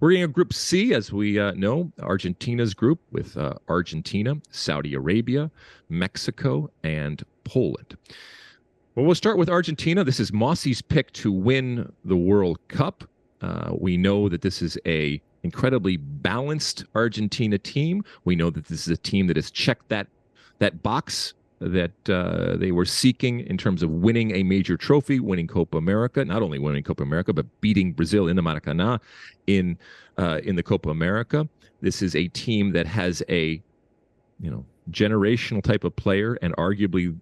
We're in Group C, as we know, Argentina's group with Argentina, Saudi Arabia, Mexico, and Poland. Well, we'll start with Argentina. This is Mosse's pick to win the World Cup. We know that this is a incredibly balanced Argentina team. We know that this is a team that has checked that box that they were seeking in terms of winning a major trophy, winning Copa America, not only winning Copa America, but beating Brazil in the Maracanã in the Copa America. This is a team that has a generational type of player, and arguably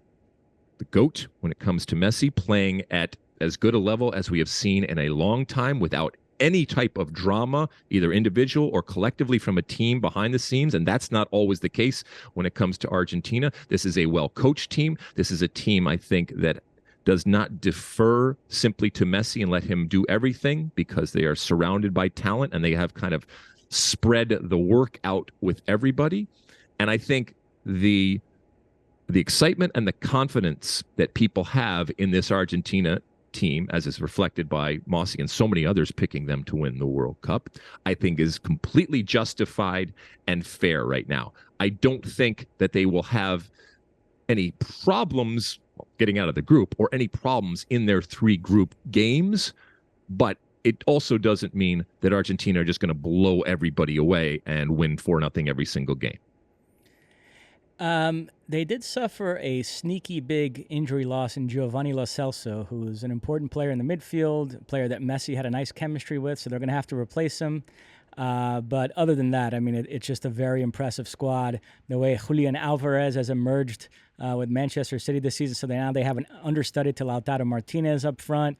the GOAT when it comes to Messi, playing at as good a level as we have seen in a long time without any type of drama, either individual or collectively from a team behind the scenes. And that's not always the case when it comes to Argentina. This is a well-coached team. This is a team, I think, that does not defer simply to Messi and let him do everything, because they are surrounded by talent and they have kind of spread the work out with everybody. And I think the excitement and the confidence that people have in this Argentina team, as is reflected by Mosse and so many others picking them to win the World Cup, I think is completely justified and fair right now. I don't think that they will have any problems getting out of the group or any problems in their 3 group games, but it also doesn't mean that Argentina are just going to blow everybody away and win 4-0 every single game. They did suffer a sneaky big injury loss in Giovanni Lo Celso, who's an important player in the midfield, a player that Messi had a nice chemistry with, so they're going to have to replace him. But other than that, I mean, it's just a very impressive squad. The way Julian Alvarez has emerged with Manchester City this season, so now they have an understudy to Lautaro Martinez up front,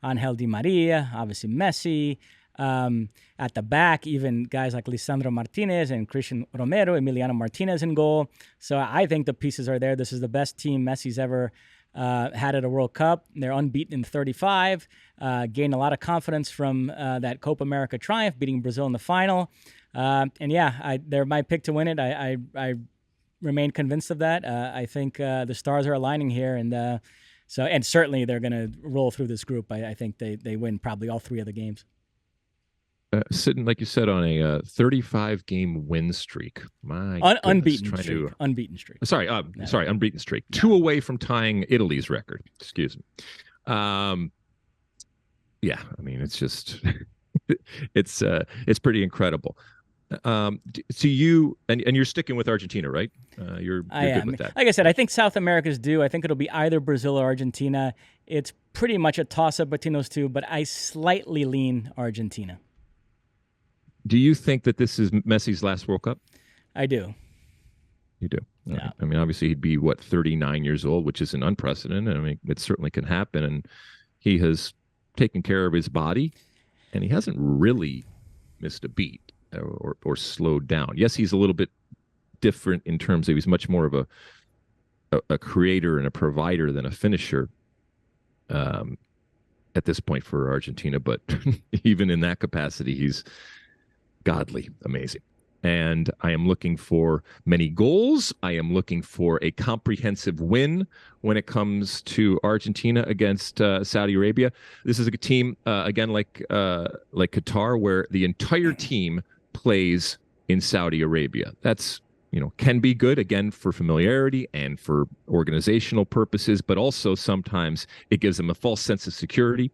Angel Di Maria, obviously Messi. At the back, even guys like Lisandro Martinez and Christian Romero, Emiliano Martinez in goal. So I think the pieces are there. This is the best team Messi's ever had at a World Cup. They're unbeaten in 35, gained a lot of confidence from that Copa America triumph, beating Brazil in the final. They're my pick to win it. I remain convinced of that. I think the stars are aligning here, and certainly they're going to roll through this group. I think they win probably all 3 of the games. Sitting, like you said, on a 35-game win streak. My unbeaten streak. Unbeaten streak. Sorry, unbeaten streak. 2 away from tying Italy's record. Excuse me. I mean, it's just it's pretty incredible. So you and you're sticking with Argentina, right? You're good with that. Like I said, I think South America's due. I think it'll be either Brazil or Argentina. It's pretty much a toss-up between those 2, but I slightly lean Argentina. Do you think that this is Messi's last World Cup? I do. You do? Yeah. I mean, obviously, he'd be, 39 years old, which is an unprecedented. I mean, it certainly can happen. And he has taken care of his body, and he hasn't really missed a beat or slowed down. Yes, he's a little bit different in terms of he's much more of a creator and a provider than a finisher at this point for Argentina. But even in that capacity, he's godly amazing. And I am looking for many goals. I am looking for a comprehensive win when it comes to Argentina against Saudi Arabia. This is a team, again, like Qatar, where the entire team plays in Saudi Arabia. That's, can be good, again, for familiarity and for organizational purposes, but also sometimes it gives them a false sense of security.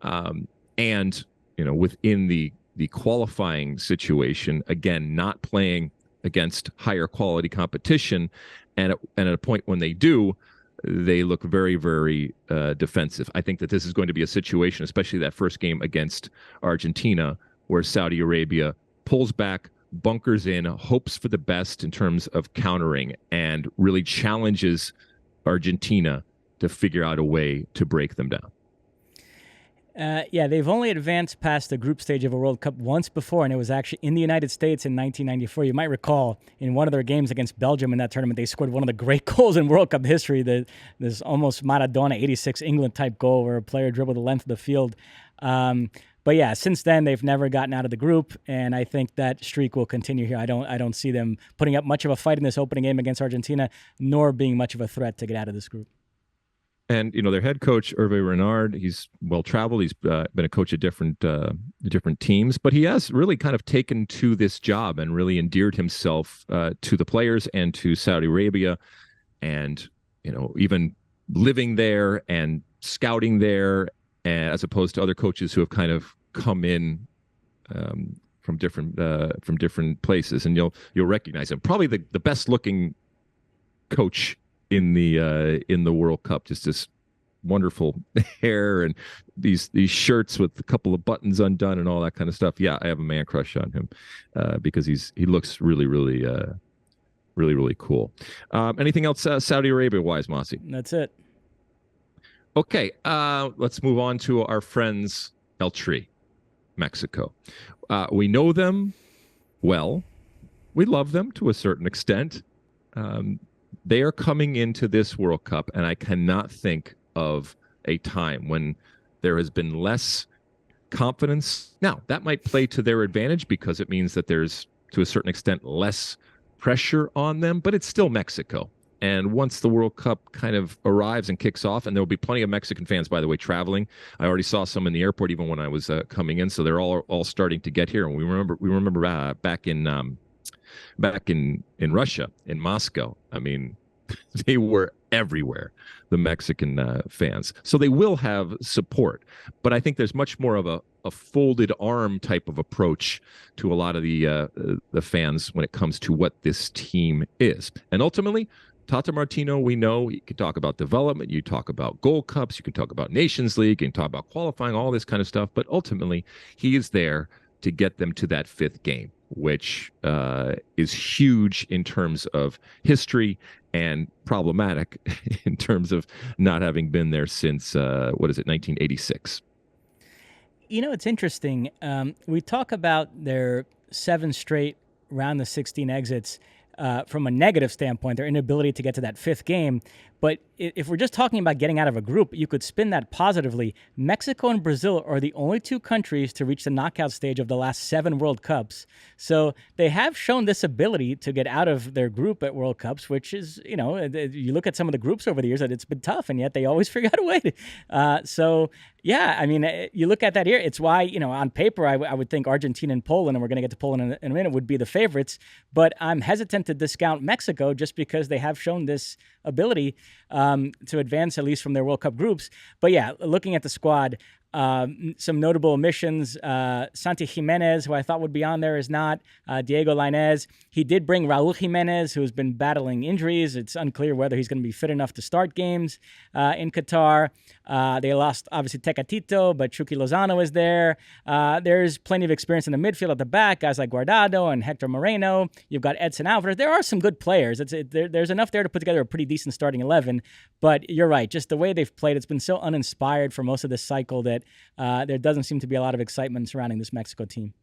Within the qualifying situation, again, not playing against higher quality competition. And at a point when they do, they look very, very defensive. I think that this is going to be a situation, especially that first game against Argentina, where Saudi Arabia pulls back, bunkers in, hopes for the best in terms of countering, and really challenges Argentina to figure out a way to break them down. They've only advanced past the group stage of a World Cup once before, and it was actually in the United States in 1994. You might recall in one of their games against Belgium in that tournament, they scored one of the great goals in World Cup history, this almost Maradona 86 England-type goal where a player dribbled the length of the field. But yeah, since then, they've never gotten out of the group, and I think that streak will continue here. I don't see them putting up much of a fight in this opening game against Argentina, nor being much of a threat to get out of this group. And their head coach Hervé Renard, he's well traveled. He's been a coach at different teams, but he has really kind of taken to this job and really endeared himself to the players and to Saudi Arabia, and even living there and scouting there, as opposed to other coaches who have kind of come in from different places. And you'll recognize him, probably the best looking coach in the World Cup. Just this wonderful hair and these shirts with a couple of buttons undone and all that kind of stuff. Yeah, I have a man crush on him because he looks really, really, really, really cool. Anything else Saudi Arabia wise, Mosse? That's it. Okay, let's move on to our friends El Tri, Mexico. We know them well. We love them to a certain extent. They are coming into this World Cup, and I cannot think of a time when there has been less confidence. Now, that might play to their advantage because it means that there's, to a certain extent, less pressure on them, but it's still Mexico. And once the World Cup kind of arrives and kicks off, and there will be plenty of Mexican fans, by the way, traveling. I already saw some in the airport even when I was coming in, so they're all starting to get here. And we remember back in Russia, in Moscow. I mean, they were everywhere, the Mexican fans. So they will have support. But I think there's much more of a folded arm type of approach to a lot of the fans when it comes to what this team is. And ultimately, Tata Martino, we know, you can talk about development, you talk about Gold Cups, you can talk about Nations League, you can talk about qualifying, all this kind of stuff. But ultimately, he is there to get them to that fifth game, which is huge in terms of history and problematic in terms of not having been there since, 1986. It's interesting. We talk about their 7 straight round of 16 exits from a negative standpoint, their inability to get to that 5th game. But if we're just talking about getting out of a group, you could spin that positively. Mexico and Brazil are the only 2 countries to reach the knockout stage of the last 7 World Cups. So they have shown this ability to get out of their group at World Cups, which is, you look at some of the groups over the years, that it's been tough, and yet they always figure out a way. So, yeah, I mean, you look at that here, it's why, on paper, I would think Argentina and Poland, and we're going to get to Poland in a minute, would be the favorites. But I'm hesitant to discount Mexico just because they have shown this ability to advance, at least from their World Cup groups. But yeah, looking at the squad, some notable omissions. Santi Jimenez, who I thought would be on there, is not. Diego Lainez. He did bring Raul Jimenez, who's been battling injuries. It's unclear whether he's going to be fit enough to start games in Qatar. They lost, obviously, Tecatito, but Chucky Lozano is there. There's plenty of experience in the midfield at the back, guys like Guardado and Hector Moreno. You've got Edson Alvarez. There are some good players. There's enough there to put together a pretty decent starting 11. But you're right, just the way they've played, it's been so uninspired for most of this cycle that there doesn't seem to be a lot of excitement surrounding this Mexico team.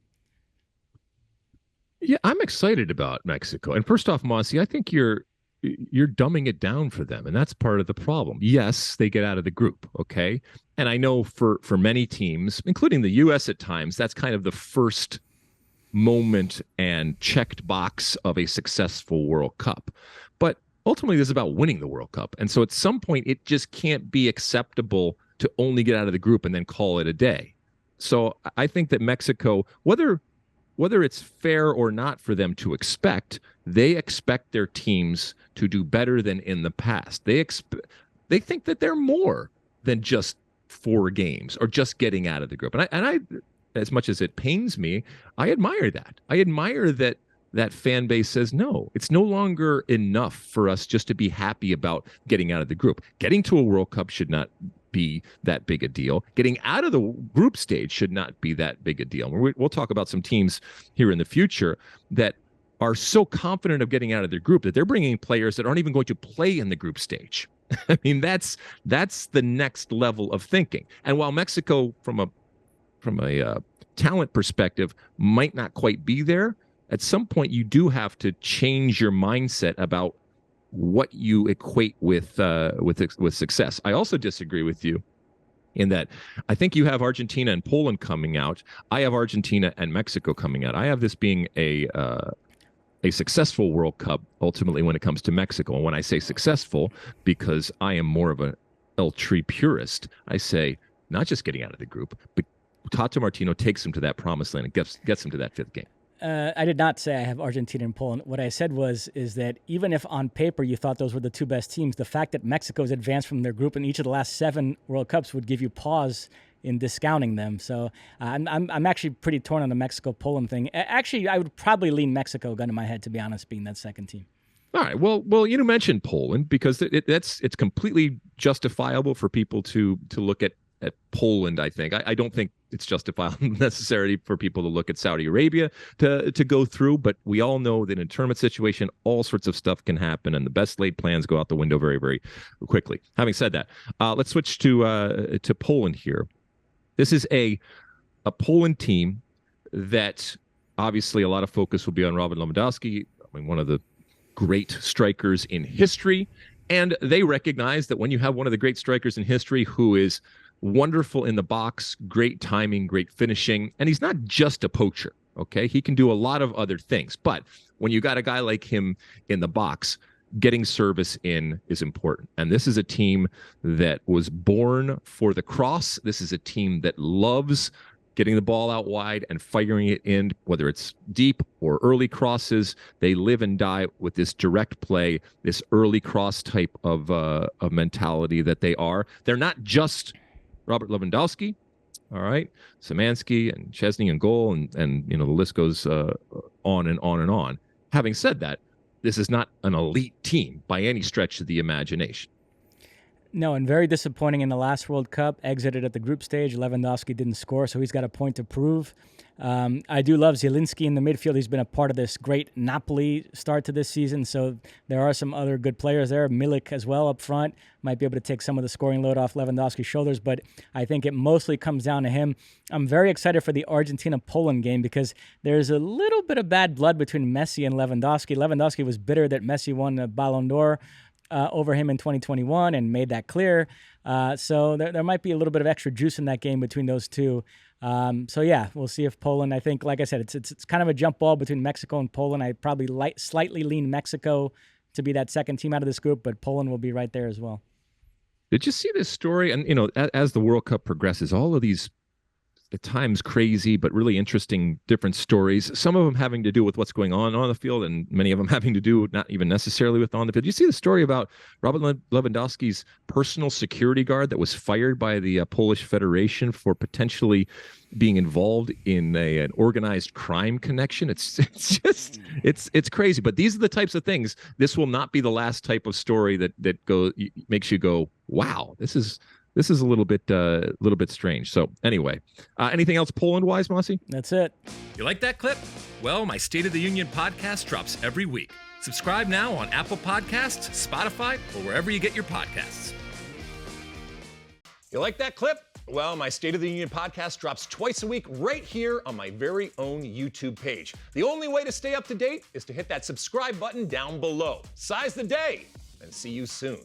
Yeah, I'm excited about Mexico. And first off, Mosse, I think you're dumbing it down for them, and that's part of the problem. Yes, they get out of the group, okay? And I know for many teams, including the U.S. at times, that's kind of the first moment and checked box of a successful World Cup. But ultimately, this is about winning the World Cup. And so at some point, it just can't be acceptable to only get out of the group and then call it a day. So I think that Mexico, whether it's fair or not for them to expect, they expect their teams to do better than in the past. They think that they're more than just 4 games or just getting out of the group. And I, as much as it pains me, I admire that. I admire that fan base says, no, it's no longer enough for us just to be happy about getting out of the group. Getting to a World Cup should not be that big a deal. Getting out of the group stage should not be that big a deal. We'll talk about some teams here in the future that are so confident of getting out of their group that they're bringing players that aren't even going to play in the group stage. I mean, that's the next level of thinking. And while Mexico, from a talent perspective, might not quite be there, at some point you do have to change your mindset about what you equate with success. I also disagree with you in that I think you have Argentina and Poland coming out. I have Argentina and Mexico coming out. I have this being a successful World Cup ultimately when it comes to Mexico. And when I say successful, because I am more of El Tree purist, I say not just getting out of the group, but Tata Martino takes him to that promised land and gets him to that fifth game. I did not say I have Argentina and Poland. What I said is that even if on paper you thought those were the two best teams, the fact that Mexico's advanced from their group in each of the last 7 World Cups would give you pause in discounting them. So I'm actually pretty torn on the Mexico-Poland thing. Actually, I would probably lean Mexico, gun to my head, to be honest, being that second team. All right. Well, you mentioned Poland because it's completely justifiable for people to look at Poland. I think I don't think it's justifiable necessarily for people to look at Saudi Arabia to go through, but we all know that in a tournament situation, all sorts of stuff can happen, and the best laid plans go out the window very, very quickly. Having said that, let's switch to Poland here. This is a Poland team that obviously a lot of focus will be on Robert Lewandowski. I mean, one of the great strikers in history, and they recognize that when you have one of the great strikers in history who is wonderful in the box, great timing, great finishing, and he's not just a poacher, okay? He can do a lot of other things, but when you got a guy like him in the box, getting service in is important. And this is a team that was born for the cross. This is a team that loves getting the ball out wide and firing it in, whether it's deep or early crosses. They live and die with this direct play, this early cross type of mentality that they are. They're not just Robert Lewandowski, all right, Szymanski and Chesney and goal, and the list goes on and on and on. Having said that, this is not an elite team by any stretch of the imagination. No, and very disappointing in the last World Cup. Exited at the group stage. Lewandowski didn't score, so he's got a point to prove. I do love Zielinski in the midfield. He's been a part of this great Napoli start to this season, so there are some other good players there. Milik as well up front might be able to take some of the scoring load off Lewandowski's shoulders, but I think it mostly comes down to him. I'm very excited for the Argentina-Poland game because there's a little bit of bad blood between Messi and Lewandowski. Lewandowski was bitter that Messi won the Ballon d'Or over him in 2021 and made that clear. So there might be a little bit of extra juice in that game between those two. So yeah, we'll see if Poland, I think, like I said, it's kind of a jump ball between Mexico and Poland. I probably slightly lean Mexico to be that second team out of this group, but Poland will be right there as well. Did you see this story? And, as the World Cup progresses, all of these at times crazy, but really interesting different stories, some of them having to do with what's going on the field, and many of them having to do not even necessarily with on the field. Did you see the story about Robert Lewandowski's personal security guard that was fired by the Polish Federation for potentially being involved in an organized crime connection? It's crazy, but these are the types of things. This will not be the last type of story that makes you go, wow, this is a little bit strange. So anyway, anything else Poland-wise, Mosse? That's it. You like that clip? Well, my State of the Union podcast drops every week. Subscribe now on Apple Podcasts, Spotify, or wherever you get your podcasts. You like that clip? Well, my State of the Union podcast drops twice a week right here on my very own YouTube page. The only way to stay up to date is to hit that subscribe button down below. Size the day, and see you soon.